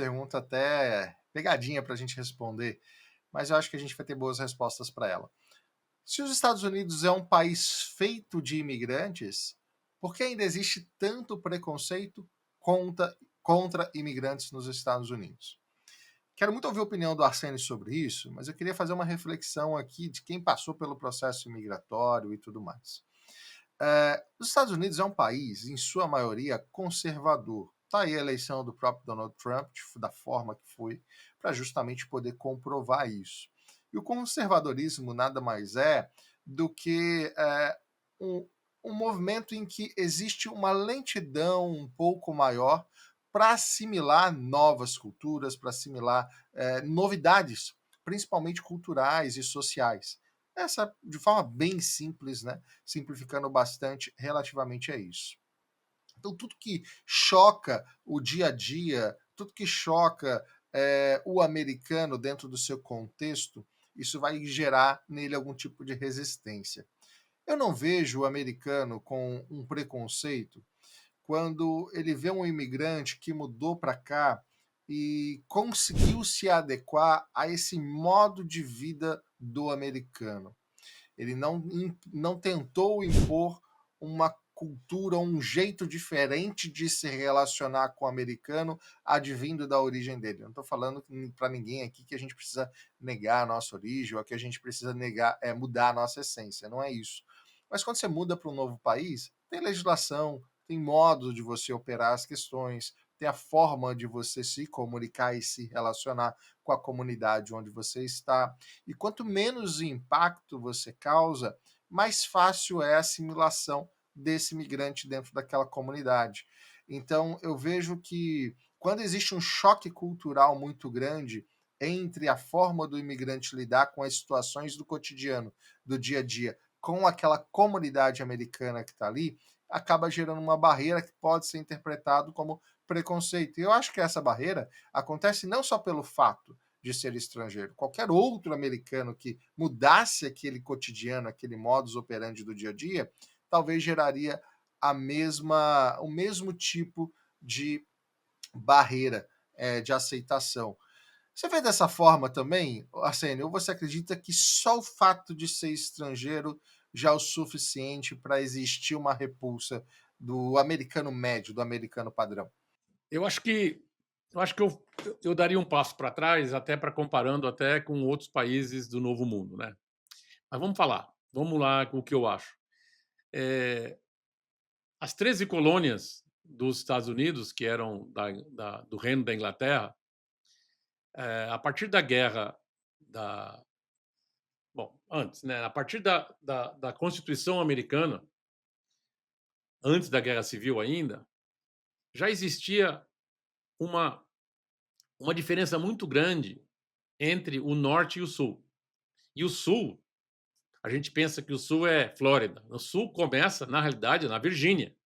pergunta até pegadinha para a gente responder, mas eu acho que a gente vai ter boas respostas para ela. Se os Estados Unidos é um país feito de imigrantes, por que ainda existe tanto preconceito contra imigrantes nos Estados Unidos? Quero muito ouvir a opinião do Arsênio sobre isso, mas eu queria fazer uma reflexão aqui de quem passou pelo processo imigratório e tudo mais. Os Estados Unidos é um país, em sua maioria, conservador. Está aí a eleição do próprio Donald Trump, da forma que foi, para justamente poder comprovar isso. E o conservadorismo nada mais é do que um, um movimento em que existe uma lentidão um pouco maior para assimilar novas culturas, para assimilar novidades, principalmente culturais e sociais. Essa, de forma bem simples, né? Simplificando bastante relativamente a isso. Então, tudo que choca o dia a dia, tudo que choca o americano dentro do seu contexto, isso vai gerar nele algum tipo de resistência. Eu não vejo o americano com um preconceito quando ele vê um imigrante que mudou para cá e conseguiu se adequar a esse modo de vida do americano. Ele não tentou impor uma cultura, um jeito diferente de se relacionar com o americano, advindo da origem dele. Não estou falando para ninguém aqui que a gente precisa negar a nossa origem ou que a gente precisa mudar a nossa essência. Não é isso. Mas quando você muda para um novo país, tem legislação, tem modo de você operar as questões, tem a forma de você se comunicar e se relacionar com a comunidade onde você está. E quanto menos impacto você causa, mais fácil é a assimilação desse migrante dentro daquela comunidade. Então, eu vejo que quando existe um choque cultural muito grande entre a forma do imigrante lidar com as situações do cotidiano, do dia a dia, com aquela comunidade americana que está ali, acaba gerando uma barreira que pode ser interpretado como preconceito. E eu acho que essa barreira acontece não só pelo fato de ser estrangeiro. Qualquer outro americano que mudasse aquele cotidiano, aquele modus operandi do dia a dia, talvez geraria o mesmo tipo de barreira de aceitação. Você vê dessa forma também, Arsênio, ou você acredita que só o fato de ser estrangeiro já é o suficiente para existir uma repulsa do americano médio, do americano padrão? Eu acho que eu daria um passo para trás, até para comparando até com outros países do Novo Mundo, né. Mas vamos lá com o que eu acho. Eh, as 13 colônias dos Estados Unidos, que eram do Reino da Inglaterra, a partir da guerra da bom, antes, né, a partir da Constituição Americana, antes da Guerra Civil ainda, já existia uma uma diferença muito grande entre o Norte e o Sul. E o Sul, a gente pensa que o Sul é Flórida. O Sul começa, na realidade, na Virgínia.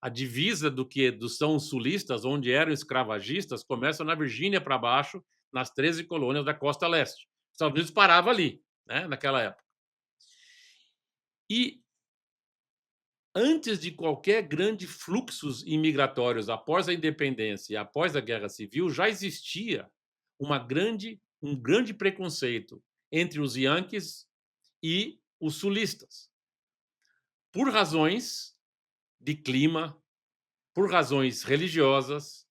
A divisa dos são sulistas, onde eram escravagistas, começa na Virgínia para baixo, nas 13 colônias da costa leste. Os Estados Unidos parava ali, né, naquela época. E antes de qualquer grande fluxos imigratórios após a independência e após a Guerra Civil, já existia um grande preconceito entre os Yankees e os sulistas, por razões de clima, por razões religiosas,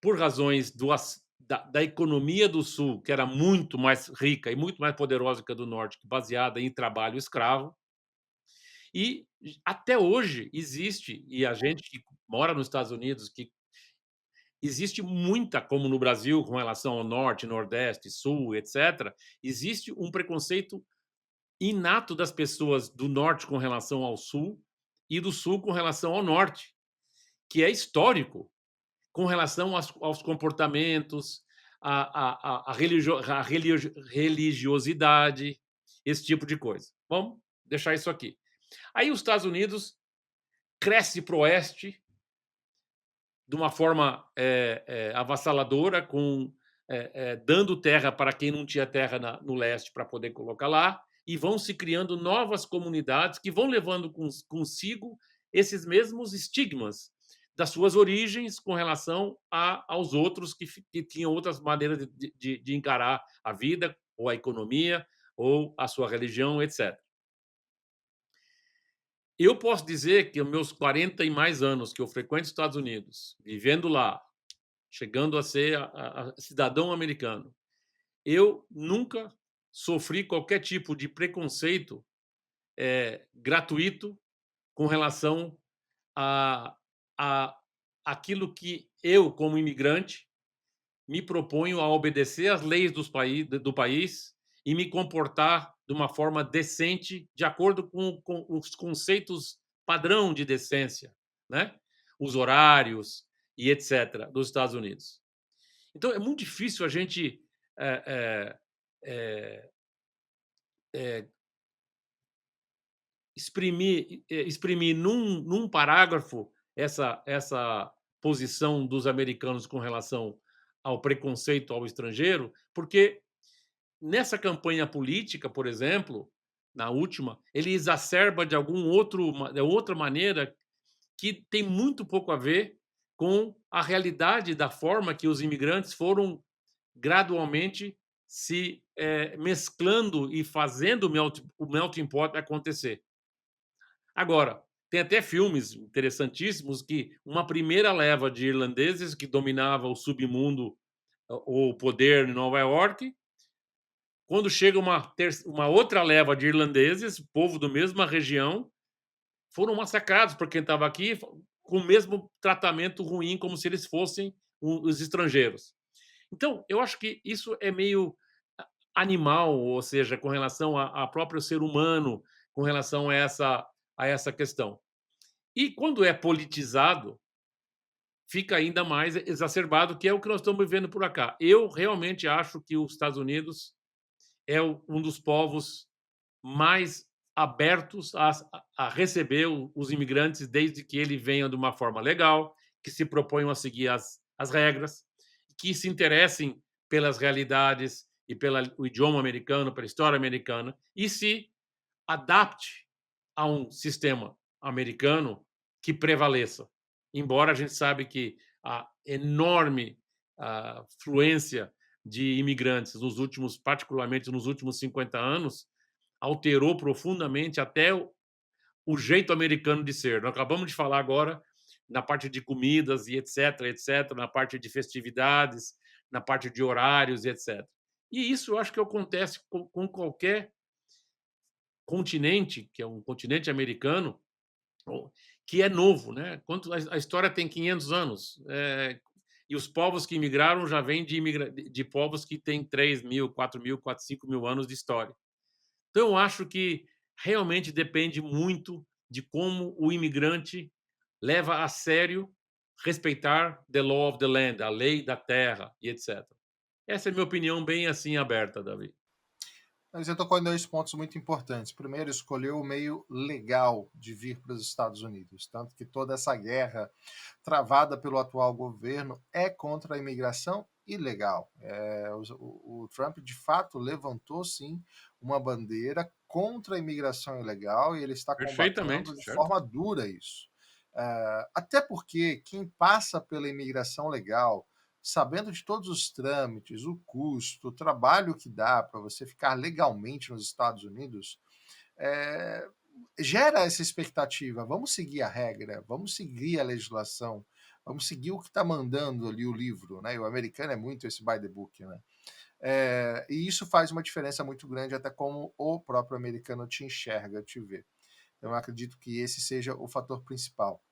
por razões da economia do Sul, que era muito mais rica e muito mais poderosa que a do Norte, baseada em trabalho escravo. E até hoje existe, e a gente que mora nos Estados Unidos, que existe muita, como no Brasil, com relação ao Norte, Nordeste, Sul, etc., existe um preconceito inato das pessoas do Norte com relação ao Sul e do Sul com relação ao Norte, que é histórico, com relação aos comportamentos, religiosidade, esse tipo de coisa. Vamos deixar isso aqui. Aí os Estados Unidos cresce para o oeste de uma forma avassaladora, dando terra para quem não tinha terra no leste para poder colocar lá, e vão se criando novas comunidades que vão levando consigo esses mesmos estigmas das suas origens com relação aos outros que tinham outras maneiras de encarar a vida, ou a economia, ou a sua religião, etc. Eu posso dizer que os meus 40 e mais anos que eu frequento os Estados Unidos, vivendo lá, chegando a ser cidadão americano, eu nunca sofri qualquer tipo de preconceito gratuito com relação a, a aquilo que eu, como imigrante, me proponho a obedecer às leis do país e me comportar de uma forma decente, de acordo com os conceitos padrão de decência, né? Os horários e etc. dos Estados Unidos. Então é muito difícil a gente é, é, é, exprimir num parágrafo essa posição dos americanos com relação ao preconceito ao estrangeiro, porque nessa campanha política, por exemplo, na última, ele exacerba de outra maneira que tem muito pouco a ver com a realidade da forma que os imigrantes foram gradualmente se mesclando e fazendo o melting pot acontecer. Agora, tem até filmes interessantíssimos que uma primeira leva de irlandeses que dominava o submundo, o poder em Nova York, quando chega uma outra leva de irlandeses, povo da mesma região, foram massacrados por quem estava aqui com o mesmo tratamento ruim, como se eles fossem os estrangeiros. Então, eu acho que isso é meio animal, ou seja, com relação a próprio ser humano, com relação a essa questão. E quando é politizado, fica ainda mais exacerbado, que é o que nós estamos vivendo por acá. Eu realmente acho que os Estados Unidos é um dos povos mais abertos a receber os imigrantes, desde que ele venha de uma forma legal, que se proponham a seguir as regras, que se interessem pelas realidades e pelo idioma americano, pela história americana, e se adapte a um sistema americano que prevaleça. Embora a gente sabe que a enorme fluência de imigrantes particularmente nos últimos 50 anos, alterou profundamente até o jeito americano de ser. Nós acabamos de falar agora na parte de comidas e etc, etc, na parte de festividades, na parte de horários e etc. E isso eu acho que acontece com qualquer continente, que é um continente americano, que é novo, né? Quanto a história tem 500 anos, e os povos que imigraram já vêm de povos que têm 3.000, 4.000, 4, 5.000 anos de história. Então, eu acho que realmente depende muito de como o imigrante leva a sério respeitar the law of the land, a lei da terra e etc. Essa é a minha opinião bem assim aberta, Davi. Mas você tocou em dois pontos muito importantes. Primeiro, escolheu o meio legal de vir para os Estados Unidos, tanto que toda essa guerra travada pelo atual governo é contra a imigração ilegal. O Trump, de fato, levantou, sim, uma bandeira contra a imigração ilegal e ele está Perfeitamente, combatendo de certo? forma dura isso. Até porque quem passa pela imigração legal, sabendo de todos os trâmites, o custo, o trabalho que dá para você ficar legalmente nos Estados Unidos, é, gera essa expectativa. Vamos seguir a regra, vamos seguir a legislação, vamos seguir o que está mandando ali o livro, né? E o americano é muito esse by the book, né? E isso faz uma diferença muito grande até como o próprio americano te enxerga, te vê. Então, eu acredito que esse seja o fator principal.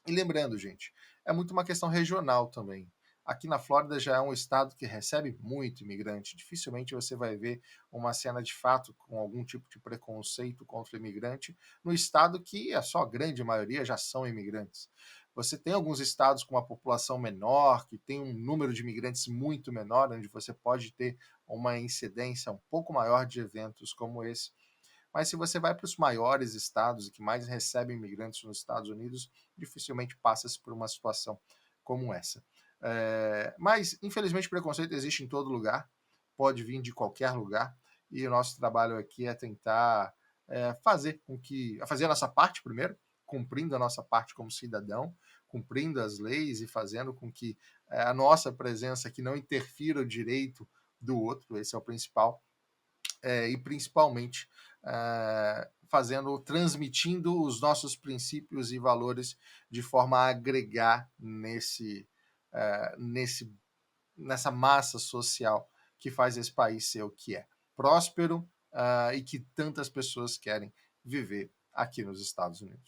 E lembrando, gente, é muito uma questão regional também. Aqui na Flórida já é um estado que recebe muito imigrante. Dificilmente você vai ver uma cena de fato com algum tipo de preconceito contra o imigrante no estado que a sua grande maioria já são imigrantes. Você tem alguns estados com uma população menor, que tem um número de imigrantes muito menor, onde você pode ter uma incidência um pouco maior de eventos como esse. Mas se você vai para os maiores estados e que mais recebem imigrantes nos Estados Unidos, dificilmente passa-se por uma situação como essa. Mas, infelizmente, preconceito existe em todo lugar, pode vir de qualquer lugar, e o nosso trabalho aqui é tentar fazer a nossa parte primeiro, cumprindo a nossa parte como cidadão, cumprindo as leis e fazendo com que a nossa presença aqui não interfira o direito do outro, esse é o principal, e principalmente transmitindo os nossos princípios e valores de forma a agregar nessa massa social que faz esse país ser o que é, próspero, e que tantas pessoas querem viver aqui nos Estados Unidos.